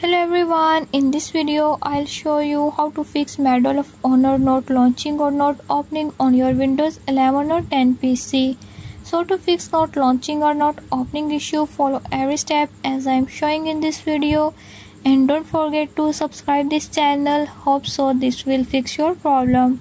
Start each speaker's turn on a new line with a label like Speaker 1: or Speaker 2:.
Speaker 1: Hello everyone, in this video I'll show you how to fix Medal of Honor not launching or not opening on your Windows 11 or 10 PC. So to fix not launching or not opening issue, follow every step as I am showing in this video, and don't forget to subscribe this channel. Hope so this will fix your problem.